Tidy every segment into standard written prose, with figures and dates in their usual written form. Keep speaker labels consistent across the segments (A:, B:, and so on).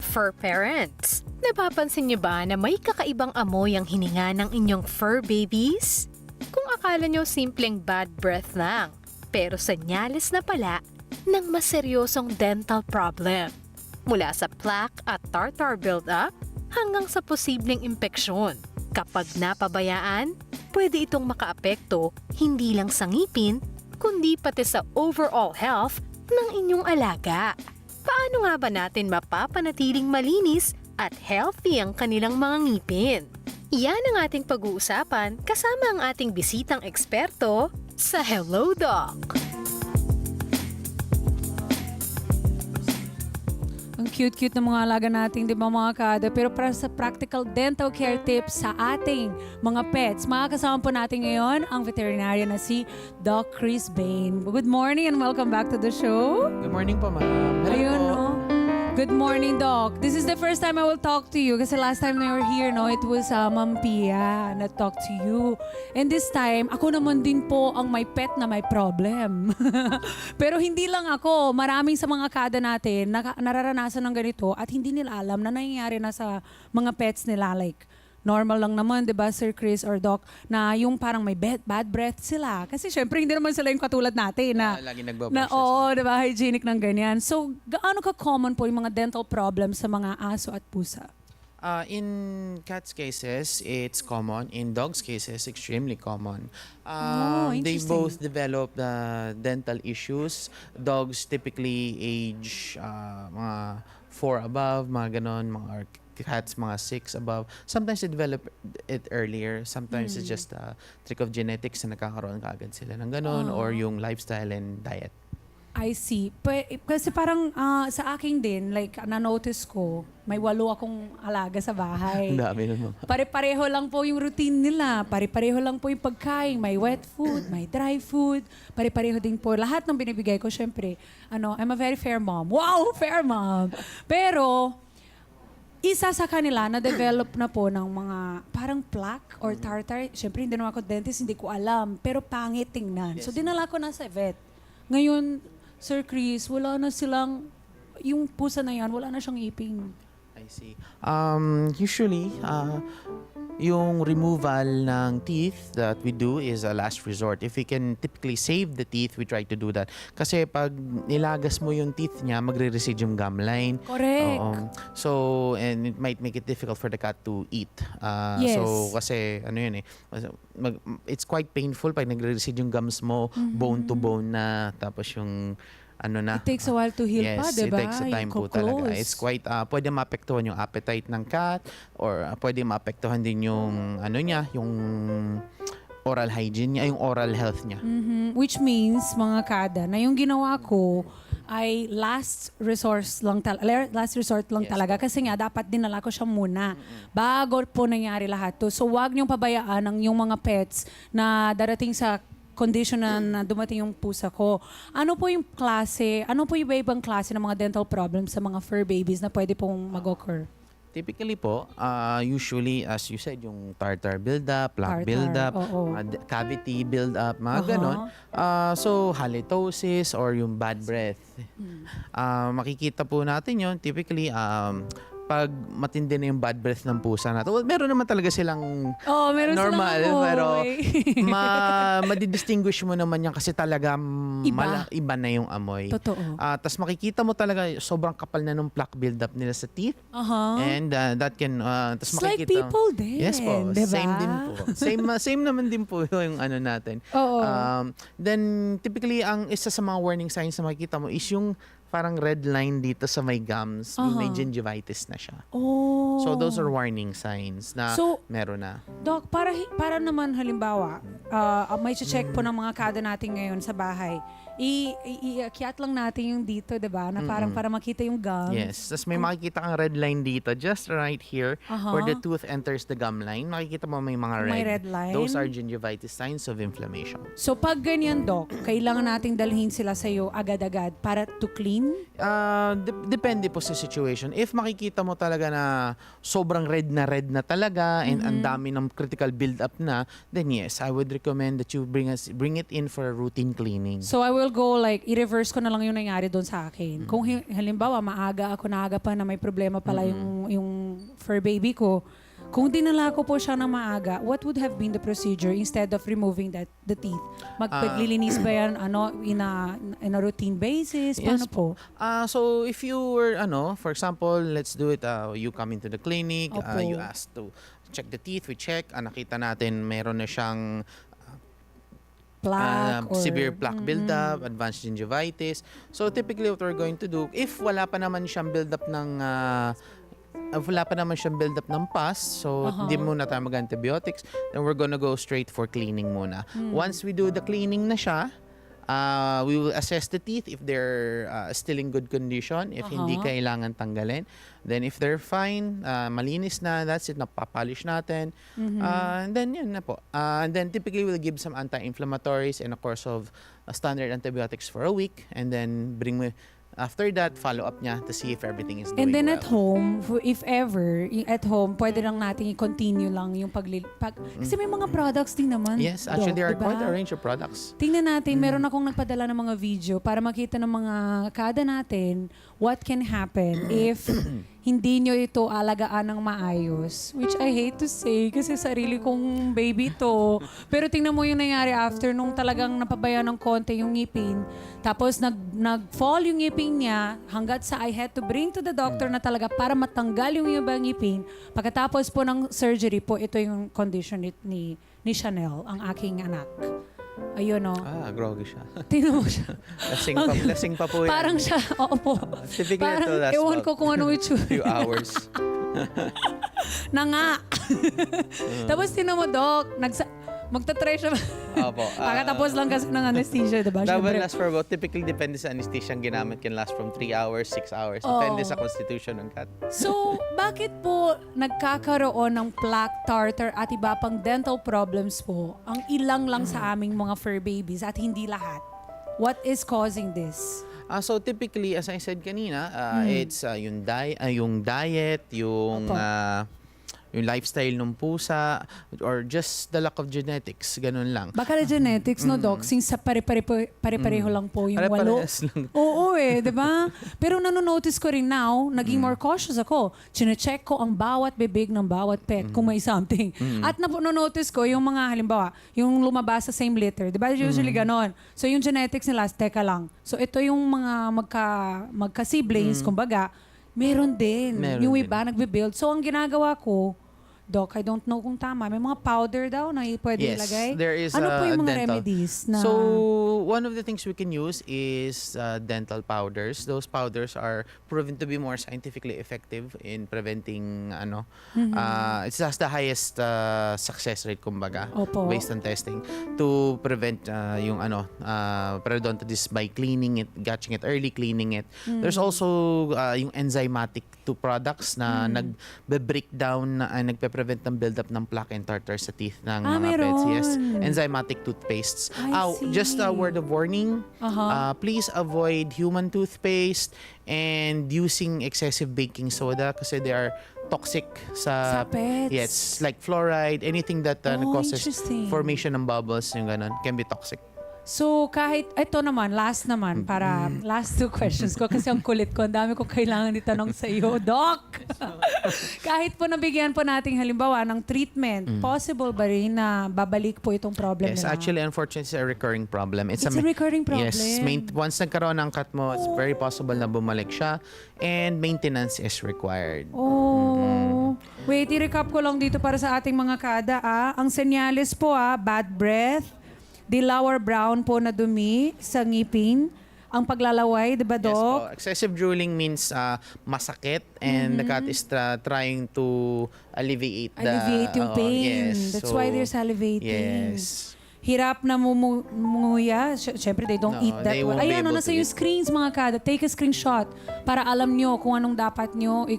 A: fur parents, napapansin niyo ba na may kakaibang amoy ang hininga ng inyong fur babies? Kung akala niyo simpleng bad breath lang, pero senyales na pala ng mas seryosong dental problem. Mula sa plaque at tartar buildup hanggang sa posibleng impeksyon. Kapag napabayaan, pwede itong makaapekto hindi lang sa ngipin, kundi pati sa overall health ng inyong alaga. Paano nga ba natin mapapanatiling malinis at healthy ang kanilang mga ngipin? Yan ang ating pag-uusapan kasama ang ating bisitang eksperto sa Hello Doc.
B: Ang cute-cute ng mga alaga natin, di ba mga kada? Pero para sa practical dental care tips sa ating mga pets, makakasama po natin ngayon ang veterinarian na si Doc Chris Bain. Good morning and welcome back to the show.
C: Good morning po, ma'am. Hello
B: Ayun,
C: po.
B: no? Good morning, Doc. This is the first time I will talk to you kasi last time na you were here, no, it was Ma'am Pia na talk to you. And this time, ako naman din po ang may pet na may problem. Pero hindi lang ako, maraming sa mga kada natin nararanasan ng ganito at hindi nila alam na nangyayari na sa mga pets nila, like normal lang naman, di ba, Sir Chris or Doc, na yung parang may bad breath sila. Kasi syempre, hindi naman sila yung katulad natin na,
C: Lagi nagbabrushes.
B: oo, di ba, hygienic ng ganyan. So, gaano ka-common po yung mga dental problems sa mga aso at pusa?
C: In cats' cases, it's common. In dogs' cases, extremely common. They
B: interesting.
C: both develop dental issues. Dogs typically age mga 4 above, mga ganon, mga cats mga 6 above. Sometimes they develop it earlier. Sometimes it's just a trick of genetics na nakakaroon kaagad sila ng ganon or yung lifestyle and diet.
B: I see. Kasi parang sa akin din, like, na-notice ko, may 8 akong alaga sa bahay.
C: Ang dami nun, mama.
B: Pare-pareho lang po yung routine nila. Pare-pareho lang po yung pagkain. May wet food, may dry food. Pare-pareho din po. Lahat ng binibigay ko, syempre, I'm a very fair mom. Wow, fair mom! Pero, isa sa kanila na-develop na po ng mga parang plaque or tartar. Syempre, hindi naman ako dentist, hindi ko alam. Pero pangit tingnan. So, dinala ko na sa vet. Ngayon, Sir Chris, wala na silang, yung pusa na yan, wala na siyang iping.
C: I see. Usually, yung removal ng teeth that we do is a last resort. If we can typically save the teeth, we try to do that. Kasi pag nilagas mo yung teeth niya, magre-recede yung gum line.
B: Correct.
C: So, and it might make it difficult for the cat to eat.
B: Yes.
C: So, kasi, ano yun eh, it's quite painful pag nagre-recede yung gums mo, bone to bone na, tapos yung, ano na.
B: It takes a while to heal pa,
C: yes,
B: diba?
C: it takes a time po talaga.
B: Close.
C: It's quite, pwede maapektuhan yung appetite ng cat or pwede maapektuhan din yung, ano niya, yung oral hygiene niya, yung oral health niya.
B: Which means, mga kada, na yung ginawa ko ay last resort lang
C: Yes,
B: talaga. Kasi nga, dapat dinala ko siya muna bago po nangyari lahat to. So, wag niyong pabayaan ang yung mga pets na darating sa condition na dumating yung pusa ko. Ano po yung klase, ano po yung iba-ibang klase ng mga dental problems sa mga fur babies na pwede pong mag-occur?
C: Typically po, usually, as you said, yung tartar buildup,
B: Tartar,
C: plaque buildup,
B: oo.
C: cavity buildup, mga ganon. So, halitosis or yung bad breath. Makikita po natin yun, typically, pag matindi na yung bad breath ng pusa natin. Well, meron naman talaga silang
B: Meron
C: normal,
B: silang
C: pero
B: amoy.
C: madidistinguish mo naman yan kasi talaga iba na yung amoy.
B: Totoo.
C: Tapos makikita mo talaga sobrang kapal na nung plaque buildup nila sa teeth. And that can tas
B: It's like
C: makikita.
B: people din.
C: Yes po,
B: diba?
C: same din po. Same naman din po yung ano natin.
B: Oo.
C: Then typically ang isa sa mga warning signs na makikita mo is yung parang red line dito sa may gums, may gingivitis na siya.
B: Oh.
C: So those are warning signs na
B: So,
C: meron na.
B: Doc, para naman halimbawa, may check po ng mga kada natin ngayon sa bahay. Iakyat lang natin yung dito, 'di ba? Na parang para makita yung gums.
C: Yes. Tapos may makikita kang red line dito, just right here, where the tooth enters the gum line. Makikita mo may mga red.
B: May red line.
C: Those are gingivitis, signs of inflammation.
B: So pag ganyan, Doc, kailangan nating dalhin sila sa iyo agad-agad para to clean?
C: Depende po sa situation. If makikita mo talaga na sobrang red na talaga and ang dami ng critical build-up na, then yes, I would recommend that you bring it in for a routine cleaning.
B: So I will will go like, i-reverse ko na lang yung nangyari doon sa akin. Kung halimbawa, naaga pa na may problema pala yung fur baby ko, kung dinala ko po siya ng maaga, what would have been the procedure instead of removing the teeth? Maglilinis ba yan in a routine basis? Paano po?
C: So if you were for example, let's do it you come into the clinic,
B: Opo.
C: you ask to check the teeth, we check, nakita natin meron na siyang
B: Plaque or...
C: severe plaque buildup, advanced gingivitis. So typically what we're going to do, if wala pa naman siyang buildup ng pus, so hindi muna tayo mag-antibiotics, then we're gonna go straight for cleaning muna. Once we do the cleaning na siya, we will assess the teeth if they're still in good condition, if hindi kailangan tanggalin. Then if they're fine, malinis na, that's it, napapolish natin. And then yun na po. And then typically we'll give some anti-inflammatories and a course of standard antibiotics for a week, and then after that, follow up niya to see if everything is doing
B: And then
C: well.
B: at home, if ever, at home, pwede lang natin i-continue lang yung kasi may mga products din naman.
C: Yes, actually
B: Doc,
C: there are
B: diba?
C: quite a range of products.
B: Tingnan natin, meron akong nagpadala ng mga video para makita ng mga kada natin what can happen if hindi nyo ito alagaan ng maayos. Which I hate to say kasi sarili kong baby to. Pero tingnan mo yung nangyari after nung talagang napabayaan ng konti yung ngipin. Tapos nag-fall yung ngipin niya hanggat sa I had to bring to the doctor na talaga para matanggal yung ibang ngipin. Pagkatapos po ng surgery po, ito yung condition ni Chanel, ang aking anak. Ayun o.
C: Groggy siya.
B: Tingnan mo siya.
C: lasing pa po yan.
B: Parang siya, oo po.
C: Typically
B: Parang
C: ito lasts
B: ewan
C: about
B: ko kung anong itsura.
C: few hours.
B: Na nga. Tapos tingnan mo, Doc, magta-try siya.
C: Opo.
B: Pagkatapos lang kasi ng anesthesia, diba?
C: That will
B: Siyempre.
C: last for about, typically depende sa anesthesia ang ginamit, can last from 3 hours, 6 hours. Depende sa constitution ng cat.
B: So, bakit po nagkakaroon ng plaque, tartar at iba pang dental problems po ang ilang lang sa aming mga fur babies at hindi lahat? What is causing this?
C: So typically, as I said kanina, it's yung diet, yung
B: Opo.
C: yung lifestyle ng pusa, or just the lack of genetics, ganun lang.
B: Baka na genetics, no, Doc? Since sa pare-pareho lang po yung walo.
C: Pare-parehas lang.
B: Oo di ba? Pero nanonotice ko rin now, naging more cautious ako. Chine-check ko ang bawat bibig ng bawat pet kung may something. At nanonotice ko yung mga, halimbawa, yung lumabas sa same litter. Di ba? Usually ganon. So yung genetics nila, teka lang. So ito yung mga magka-siblings, kumbaga, meron din.
C: Meron
B: yung
C: din.
B: iba, nagbe-build. So ang ginagawa ko, Doc, I don't know kung tama. May mga powder daw na pwede
C: Yes,
B: ilagay.
C: there is
B: ano po yung mga
C: dental.
B: remedies na...
C: So, one of the things we can use is dental powders. Those powders are proven to be more scientifically effective in preventing it has the highest success rate, kumbaga,
B: Opo.
C: based on testing, to prevent yung periodontitis by cleaning it, catching it early, cleaning it. There's also yung enzymatic to products na nagbe-break down na nagpe-prevent ng build-up ng plaque and tartar sa teeth ng mga pets. Yes,
B: meron.
C: enzymatic toothpastes.
B: I see.
C: Just a word of warning, please avoid human toothpaste and using excessive baking soda kasi they are toxic
B: Sa pets?
C: Yes, like fluoride, anything that causes
B: interesting.
C: formation ng bubbles, yung ganun, can be toxic.
B: So, kahit, ito naman, last naman, para last 2 questions ko kasi ang kulit ko, ang dami kong kailangan itanong sa iyo, Doc! Kahit po nabigyan po nating halimbawa ng treatment, possible ba rin na babalik po itong problem
C: Yes,
B: nila?
C: actually, unfortunately, it's a recurring problem.
B: It's a recurring problem.
C: Yes, once nagkaroon ng cat mo, it's very possible na bumalik siya, and maintenance is required.
B: Oh. Wait, i-recap ko lang dito para sa ating mga kada. Ang senyales po, bad breath, dilaw or brown po na dumi sa ngipin, ang paglalaway, di ba,
C: Yes
B: Doc?
C: po. Excessive drooling means masakit, and the cat is trying to alleviate
B: Alleviate yung pain.
C: yes.
B: That's why they're salivating.
C: Yes.
B: Hirap na munguya. Siyempre, they don't
C: No,
B: eat that
C: they
B: well.
C: won't be
B: Ayan,
C: able
B: nasa
C: to
B: yung
C: eat.
B: screens, mga kada. Take a screenshot para alam nyo kung anong dapat nyo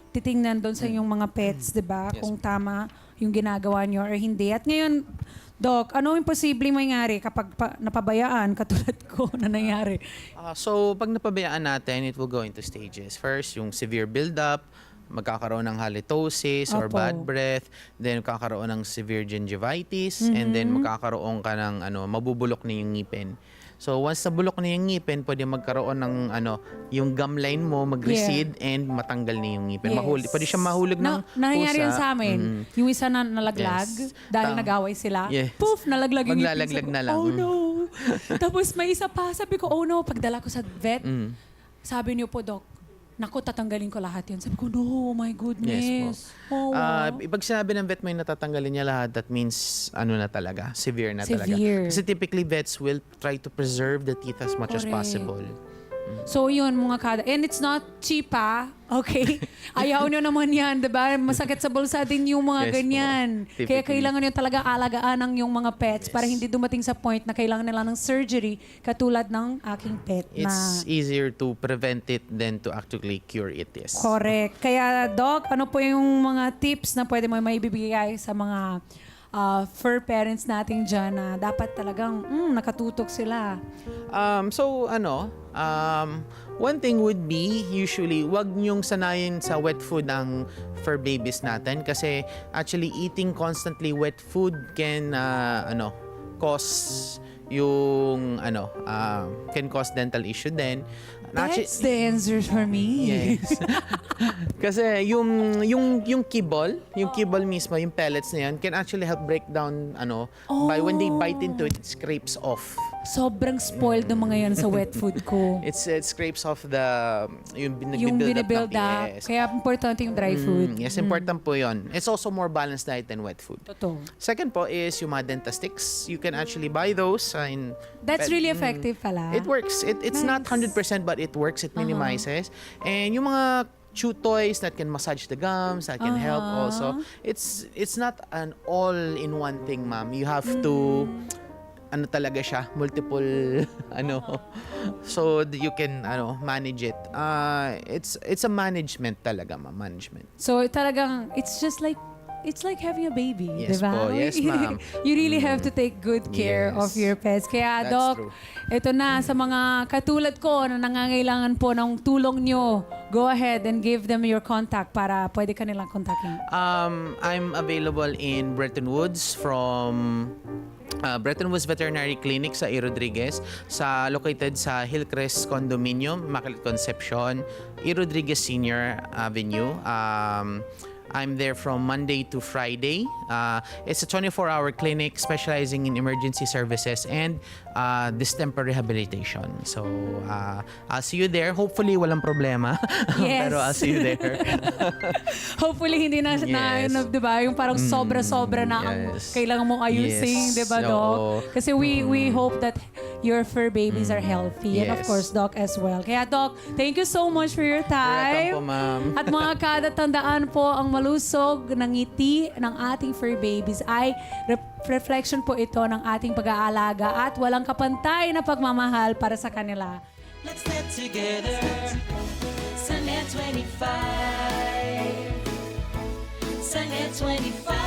B: titingnan doon sa inyong mga pets, di ba?
C: Yes.
B: Kung tama yung ginagawa nyo or hindi. At ngayon, Doc, ano yung posibleng mangyari kapag napabayaan katulad ko na nangyari?
C: So, pag napabayaan natin, it will go into stages. First, yung severe buildup, magkakaroon ng halitosis or
B: Opo.
C: bad breath, then magkakaroon ng severe gingivitis, and then magkakaroon ka ng mabubulok na yung ngipin. So once nabulok na yung ngipin, pwede magkaroon ng yung gum line mo mag-recede and matanggal na yung ngipin.
B: Yes.
C: Pwede siya mahulog ng
B: nangyayari
C: pusa.
B: yan sa amin. Yung isa na nalaglag
C: Yes.
B: dahil nag-away sila.
C: Yes.
B: Poof, nalaglag yung ngipin.
C: Maglalaglag
B: Sabi ko,
C: na lang.
B: Oh no. Tapos may isa pa. Sabi ko, oh no. Pagdala ko sa vet, sabi niyo po, Doc, naku, tatanggalin ko lahat yan. Sabi ko, no, oh my goodness.
C: Yes
B: Oh, wow.
C: Pag sinabi ng vet mo yung natatanggalin niya lahat, that means na talaga, severe na talaga.
B: Severe.
C: Kasi typically vets will try to preserve the teeth as much as
B: Correct.
C: possible.
B: So yun mga kada. And it's not cheap okay? Ayaw nyo naman yan, diba? Masakit sa bulsa din yung mga
C: Yes po.
B: ganyan. Kaya
C: Typically.
B: kailangan nyo talaga alagaan ang yung mga pets para hindi dumating sa point na kailangan nila ng surgery katulad ng aking pet na...
C: It's easier to prevent it than to actually cure it, yes.
B: Correct. Kaya Doc, ano po yung mga tips na pwede mo maibibigay sa mga fur parents natin dyan na dapat talagang nakatutok sila?
C: One thing would be, usually, wag niyong sanayin sa wet food ang fur babies natin kasi actually eating constantly wet food can cause yung can cause dental issue then.
B: That's the answer for me.
C: Yes. Kasi yung kibble, mismo, yung pellets na yan, can actually help break down by when they bite into it, it scrapes off.
B: Sobrang spoiled ng mga yan sa wet food ko.
C: It scrapes off yung
B: Yung
C: binibuild
B: binibuild up.
C: Yes.
B: Kaya importante yung dry food.
C: Yes, important po yun. It's also more balanced diet than wet food.
B: Totoo.
C: Second po is yung mga Dentasticks. You can actually buy those in
B: That's really effective pala.
C: It works. It's not 100% but it works. It minimizes. And yung mga chew toys that can massage the gums, that can help also. It's not an all-in-one thing, ma'am. You have to talaga siya, multiple so that you can manage it. It's a management talaga, ma'am, management.
B: So talagang, it's like having a baby,
C: Yes
B: di ba?
C: po. Yes, ma'am.
B: You really have to take good care
C: Yes.
B: of your pets. Kaya,
C: That's
B: Doc,
C: true.
B: ito na, sa mga katulad ko na nangangailangan po ng tulong nyo, go ahead and give them your contact para pwede ka nilang kontakin.
C: I'm available in Bretton Woods from Bretton Woods Veterinary Clinic sa E. Rodriguez, located sa Hillcrest Condominium, Immaculate Conception, E. Rodriguez Senior Avenue. I'm there from Monday to Friday. It's a 24-hour clinic specializing in emergency services and distemper rehabilitation. So, I'll see you there. Hopefully, walang problema.
B: Yes.
C: Pero I'll see you there.
B: Hopefully, hindi na,
C: Yes.
B: di ba? Yung parang sobra-sobra na ang
C: Yes.
B: kailangan mong ayusin,
C: Yes.
B: di ba, Doc?
C: Oo.
B: Kasi we hope that your fur babies are healthy. And of
C: Yes.
B: course, Doc as well. Kaya, Doc, thank you so much for your time.
C: Welcome po, ma'am.
B: At mga kada, tandaan po, ang malusog ng ngiti ng ating fur babies ay reflection po ito ng ating pag-aalaga at walang kapantay na pagmamahal para sa kanila.
D: Let's get together. Sunnet 25. Sunnet 25.